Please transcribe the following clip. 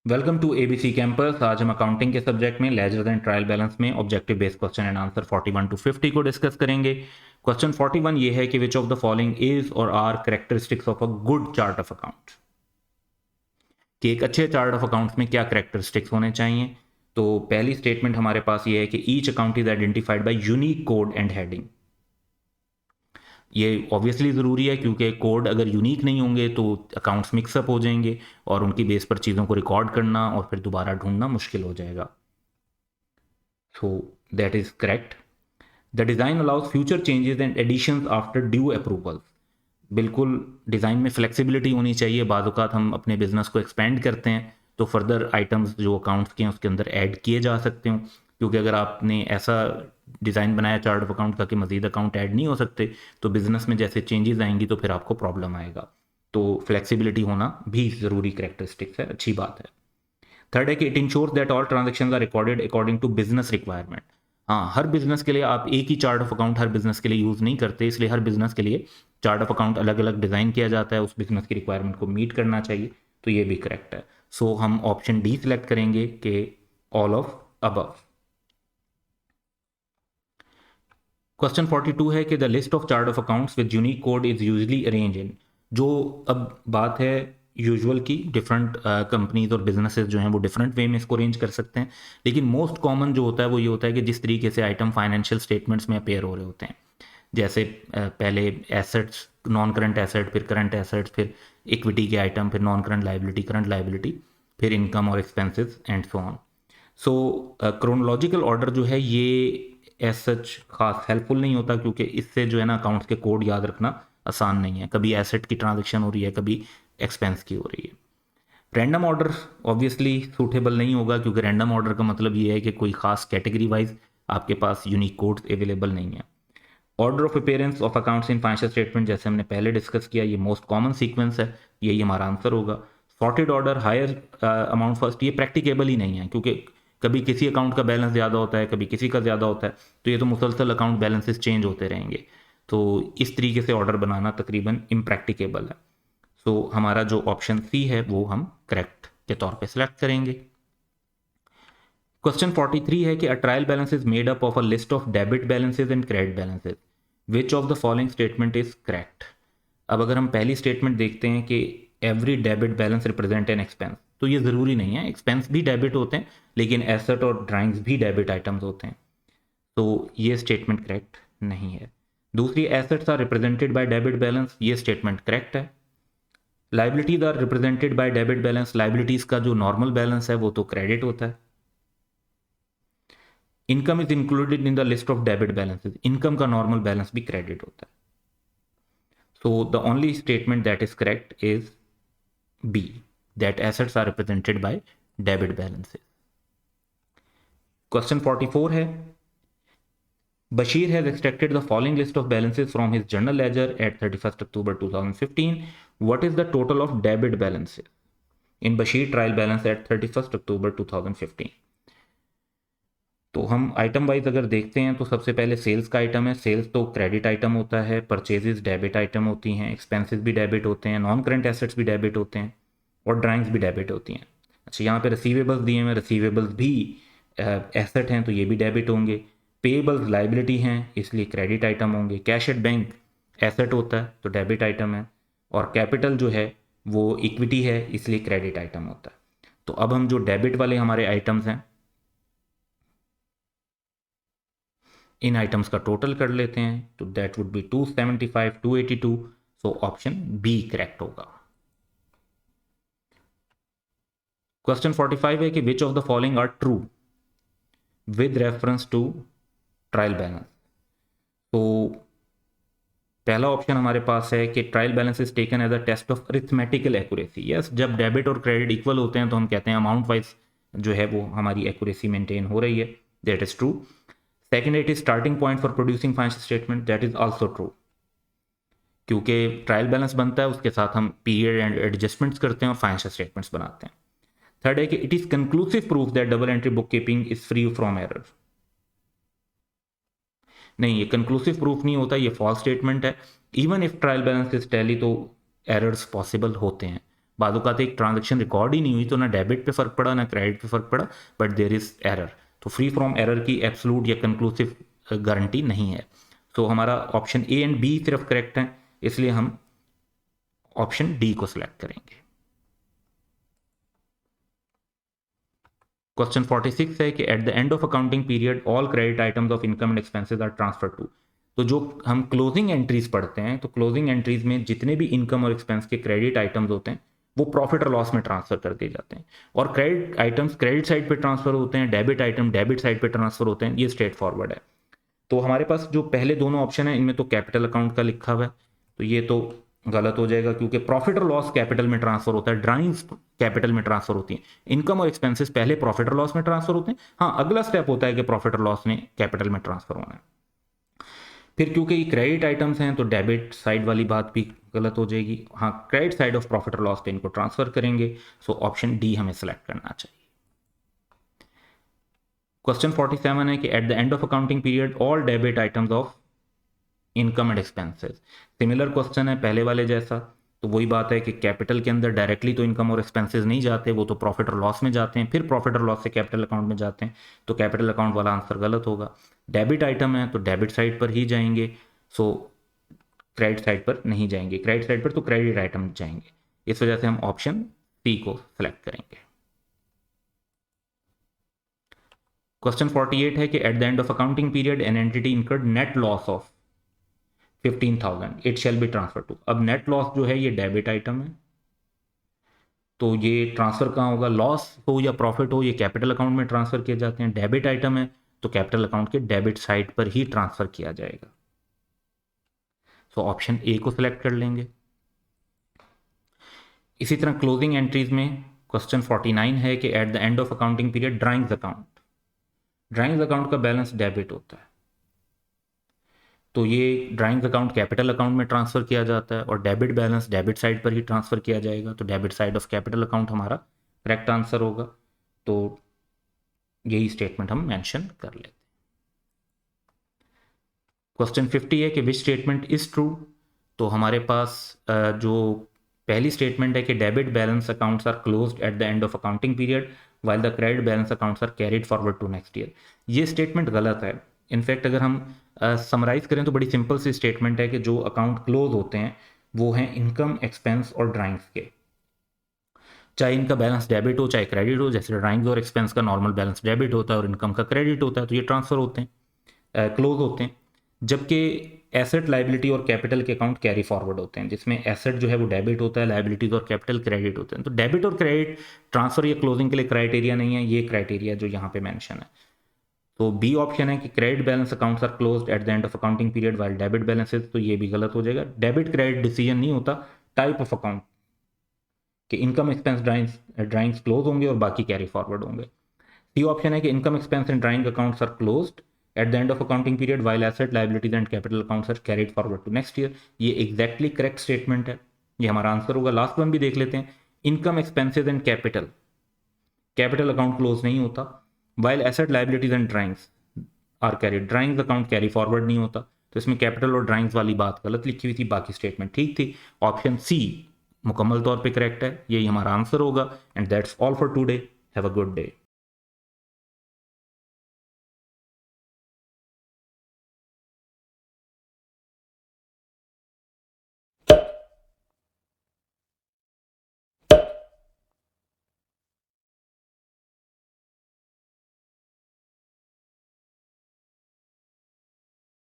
Welcome to ABC campus. आज हम accounting के सब्जेक्ट में लेजर एंड ट्रायल बैलेंस में objective based question and answer 41 to 50 को डिस्कस करेंगे। क्वेश्चन 41 ये है कि which of the following is और are characteristics of a good chart of account, कि एक अच्छे चार्ट ऑफ अकाउंट्स में क्या कैरेक्टरिस्टिक्स होने चाहिए। तो पहली स्टेटमेंट हमारे पास ये है कि each account is identified by unique code and heading. ये ऑब्वियसली ज़रूरी है क्योंकि कोड अगर यूनिक नहीं होंगे तो अकाउंट्स मिक्सअप हो जाएंगे और उनकी बेस पर चीज़ों को रिकॉर्ड करना और फिर दोबारा ढूंढना मुश्किल हो जाएगा। So that is correct. The design allows future changes and additions after due approval. बिल्कुल डिज़ाइन में फ्लेक्सिबिलिटी होनी चाहिए। बाज़ औक़ात हम अपने बिजनेस को एक्सपेंड करते हैं तो फर्दर आइटम्स जो अकाउंट्स के हैं उसके अंदर ऐड किए जा सकते हो, क्योंकि अगर आपने ऐसा डिज़ाइन बनाया चार्ट ऑफ अकाउंट का कि मज़ीद अकाउंट ऐड नहीं हो सकते तो बिजनेस में जैसे चेंजेस आएंगी तो फिर आपको प्रॉब्लम आएगा। तो फ्लेक्सिबिलिटी होना भी ज़रूरी कैरेक्टरिस्टिक्स है, अच्छी बात है। थर्ड है कि it ensures that all transaction are recorded according to business requirement. हाँ, हर बिजनेस के लिए आप एक ही चार्ट ऑफ अकाउंट हर बिजनेस के लिए यूज़ नहीं करते, इसलिए हर बिजनेस के लिए चार्ट ऑफ अकाउंट अलग अलग डिज़ाइन किया जाता है, उस बिजनेस की रिक्वायरमेंट को मीट करना चाहिए। तो ये भी करेक्ट है। सो हम ऑप्शन डी सिलेक्ट करेंगे कि ऑल ऑफ अबव। क्वेश्चन 42 है कि the list of chart of accounts with unique code is usually arrange in. जो अब बात है यूजुअल की, डिफरेंट कंपनीज और बिजनेसेस जो हैं वो डिफरेंट वे में इसको अरेंज कर सकते हैं, लेकिन मोस्ट कॉमन जो होता है वो ये होता है कि जिस तरीके से आइटम फाइनेंशियल स्टेटमेंट्स में अपेयर हो रहे होते हैं, जैसे पहले एसेट्स, नॉन करंट एसेट, फिर करंट एसेट्स, फिर इक्विटी के आइटम, फिर non current liability, current liability, फिर इनकम और expenses and so on. So chronological order जो है ये एज सच खास हेल्पफुल नहीं होता, क्योंकि इससे जो है ना अकाउंट्स के कोड याद रखना आसान नहीं है। कभी एसेट की ट्रांजेक्शन हो रही है, कभी एक्सपेंस की हो रही है। रैंडम ऑर्डर ऑब्वियसली सूटेबल नहीं होगा, क्योंकि रैंडम ऑर्डर का मतलब ये है कि कोई खास कैटेगरी वाइज आपके पास यूनिक कोड अवेलेबल नहीं है। Order of appearance of accounts in financial statement, जैसे हमने पहले डिस्कस किया, ये मोस्ट कॉमन सीक्वेंस है, यही हमारा आंसर होगा। Sorted order, higher amount first, ये प्रैक्टिकेबल ही नहीं है, क्योंकि कभी किसी अकाउंट का बैलेंस ज़्यादा होता है, कभी किसी का ज़्यादा होता है, तो ये तो मुसलसल अकाउंट बैलेंसेस चेंज होते रहेंगे। तो इस तरीके से ऑर्डर बनाना तकरीबन इम्प्रैक्टिकेबल है। सो हमारा जो ऑप्शन सी है वो हम करेक्ट के तौर पे सिलेक्ट करेंगे। क्वेश्चन 43 है कि a trial balance is made up of a list of debit balances and credit balances, which of the following statement is correct. अब अगर हम पहली स्टेटमेंट देखते हैं कि every debit balance represent an expense, तो ये ज़रूरी नहीं है, एक्सपेंस भी डेबिट होते हैं लेकिन एसेट और ड्राइंग्स भी डेबिट आइटम्स होते हैं, तो ये स्टेटमेंट करेक्ट नहीं है। दूसरी, assets are represented by debit balance, ये स्टेटमेंट करेक्ट है। Liabilities are represented by debit balance, liabilities का जो नॉर्मल बैलेंस है वो तो क्रेडिट होता है। Income is included in the list of debit balances, income का नॉर्मल बैलेंस भी क्रेडिट होता है। So the only statement that is correct is B, that assets are represented by debit balances. Question 44 है, Bashir has extracted the following list of balances from his journal ledger at 31st October 2015. What is the total of debit balances in Bashir trial balance at 31st October 2015? तो हम item wise अगर देखते हैं तो सबसे पहले sales का item है। सेल्स तो क्रेडिट आइटम होता है, परचेजेस डेबिट आइटम होती हैं, एक्सपेंसेस भी डेबिट होते हैं, नॉन करंट एसेट्स भी डेबिट होते हैं और ड्राइंग्स भी डेबिट होती हैं। अच्छा, यहाँ पे रिसीवेबल्स दिए हैं, रिसीवेबल्स भी एसेट हैं तो ये भी डेबिट होंगे। पेएबल्स लाइबिलिटी हैं इसलिए क्रेडिट आइटम होंगे। कैश एट बैंक एसेट होता है तो डेबिट आइटम है, और कैपिटल जो है वो इक्विटी है इसलिए क्रेडिट आइटम होता है। तो अब हम जो डेबिट वाले हमारे आइटम्स हैं इन आइटम्स का टोटल कर लेते हैं, तो that would be 275, 282। So option B correct होगा। क्वेश्चन 45 है कि which of the following are true with reference to trial balance. तो पहला ऑप्शन हमारे पास है कि trial balance is taken as a test of arithmetical accuracy. Yes, जब डेबिट और क्रेडिट इक्वल होते हैं तो हम कहते हैं अमाउंट वाइज जो है वो हमारी एक्यूरेसी मेंटेन हो रही है, that is true. Second, it is starting point for producing financial statement, that is also true, क्योंकि ट्रायल बैलेंस बनता है उसके साथ हम पीरियड एंड एडजस्टमेंट्स करते हैं और फाइनेंशियल स्टेटमेंट्स बनाते हैं। थर्ड है कि it is conclusive proof that double entry book keeping is free from error. नहीं, ये कंक्लूसिव प्रूफ नहीं होता, ये फॉल्स स्टेटमेंट है। Even if trial balance is tally तो एरर्स पॉसिबल होते हैं, बाज़ एक ट्रांजेक्शन रिकॉर्ड ही नहीं हुई तो ना डेबिट पे फ़र्क पड़ा ना क्रेडिट पे फ़र्क पड़ा, बट देर इज़ एरर। तो फ्री फ्रॉम एरर की एब्सोल्यूट या कंक्लूसिव गारंटी नहीं है। तो हमारा ऑप्शन ए एंड बी सिर्फ करेक्ट है, इसलिए हम ऑप्शन डी को सिलेक्ट करेंगे। क्वेश्चन 46 है कि at the end of accounting period all credit items of income and expenses are transfer to. तो जो हम क्लोजिंग एंट्रीज पढ़ते हैं, तो क्लोजिंग एंट्रीज में जितने भी इनकम और एक्सपेंस के क्रेडिट आइटम्स होते हैं वो प्रॉफिट और लॉस में ट्रांसफर कर दिए जाते हैं, और क्रेडिट आइटम्स क्रेडिट साइड पे ट्रांसफर होते हैं, डेबिट आइटम डेबिट साइड पे ट्रांसफर होते हैं। ये स्ट्रेट फॉरवर्ड है। तो हमारे पास जो पहले दोनों ऑप्शन है इनमें तो कैपिटल अकाउंट का लिखा हुआ है, तो ये तो गलत हो जाएगा, क्योंकि प्रॉफिट और लॉस कैपिटल में ट्रांसफर होता है, ड्राइंग्स कैपिटल में ट्रांसफर होती है, इनकम और एक्सपेंसेस पहले प्रॉफिट और लॉस में ट्रांसफर होते हैं। हाँ, अगला स्टेप होता है कि प्रॉफिट और लॉस ने कैपिटल में ट्रांसफर होना है। फिर क्योंकि ये क्रेडिट आइटम्स हैं तो डेबिट साइड वाली बात भी गलत हो जाएगी। हाँ, क्रेडिट साइड ऑफ प्रॉफिट और लॉस पे इनको ट्रांसफर करेंगे। सो ऑप्शन डी हमें सेलेक्ट करना चाहिए। क्वेश्चन 47 है कि at the end of accounting period all debit items of income and expenses. Similar question है पहले वाले जैसा, तो वही बात है कि कैपिटल के अंदर डायरेक्टली तो इनकम और एक्सपेंसेस नहीं जाते, वो तो प्रॉफिट और लॉस में जाते हैं, फिर प्रॉफिट और लॉस से कैपिटल अकाउंट में जाते हैं, तो कैपिटल अकाउंट वाला आंसर गलत होगा। डेबिट आइटम है तो डेबिट साइड पर ही जाएंगे, सो क्रेडिट साइड पर नहीं जाएंगे, क्रेडिट साइड पर तो क्रेडिट आइटम जाएंगे। इस वजह से हम ऑप्शन सी को सिलेक्ट करेंगे। क्वेश्चन 48 है कि at the end of accounting period an entity incurred net loss of 15,000 it shall be transfer to. अब नेट लॉस जो है ये डेबिट आइटम है, तो ये ट्रांसफर कहाँ होगा, लॉस हो या प्रॉफिट हो ये कैपिटल अकाउंट में ट्रांसफर किए जाते हैं। डेबिट आइटम है तो कैपिटल अकाउंट के डेबिट साइड पर ही ट्रांसफर किया जाएगा। सो ऑप्शन ए को सिलेक्ट कर लेंगे। इसी तरह क्लोजिंग एंट्रीज में क्वेश्चन 49 है कि at the end of accounting period drawings account का बैलेंस डेबिट होता है, तो ये ड्राइंग्स अकाउंट कैपिटल अकाउंट में ट्रांसफर किया जाता है और डेबिट बैलेंस डेबिट साइड पर ही ट्रांसफर किया जाएगा, तो debit side of capital account हमारा करेक्ट आंसर होगा। तो यही स्टेटमेंट हम मेंशन कर लेते हैं। क्वेश्चन 50 है कि विच स्टेटमेंट इज ट्रू। तो हमारे पास जो पहली स्टेटमेंट है कि debit balance accounts are closed at the end of accounting period while the credit balance accounts are carried forward to next year. ये स्टेटमेंट गलत है। इनफैक्ट अगर हम समराइज करें तो बड़ी सिंपल सी स्टेटमेंट है कि जो अकाउंट क्लोज होते हैं वो हैं इनकम, एक्सपेंस और ड्राइंग्स के, चाहे इनका बैलेंस डेबिट हो चाहे क्रेडिट हो। जैसे ड्राइंग्स और एक्सपेंस का नॉर्मल बैलेंस डेबिट होता है और इनकम का क्रेडिट होता है, तो ये ट्रांसफर होते हैं, क्लोज होते हैं। जबकि एसेट, लाइबिलिटी और कैपिटल के अकाउंट कैरी फॉरवर्ड होते हैं, जिसमें एसेट जो है वो डेबिट होता है, लाइबिलिटीज और कैपिटल क्रेडिट होते हैं। तो डेबिट और क्रेडिट ट्रांसफर या क्लोजिंग के लिए क्राइटेरिया नहीं है, ये क्राइटेरिया जो यहाँ पे मेंशन है। तो बी ऑप्शन है कि credit balance accounts are closed at the end of accounting period while debit balances, तो ये भी गलत हो जाएगा। डेबिट क्रेडिट डिसीजन नहीं होता, टाइप ऑफ अकाउंट कि इनकम, एक्सपेंस, ड्राइंग्स क्लोज होंगे और बाकी कैरी फॉरवर्ड होंगे। सी ऑप्शन है कि income, expense and drawing accounts are closed at the end of accounting period while asset, liabilities and capital accounts are carried forward to next year. ये exactly correct statement है, ये हमारा answer होगा। Last one भी देख लेते हैं। Income, expenses and capital account close नहीं होता, while asset, liabilities and drawings are carried, drawings account carry forward नहीं होता, तो इसमें कैपिटल और ड्राइंग्स वाली बात गलत लिखी हुई थी, बाकी स्टेटमेंट ठीक थी। ऑप्शन सी मुकम्मल तौर पे करेक्ट है, यही हमारा आंसर होगा। And that's all for today. Have a good day.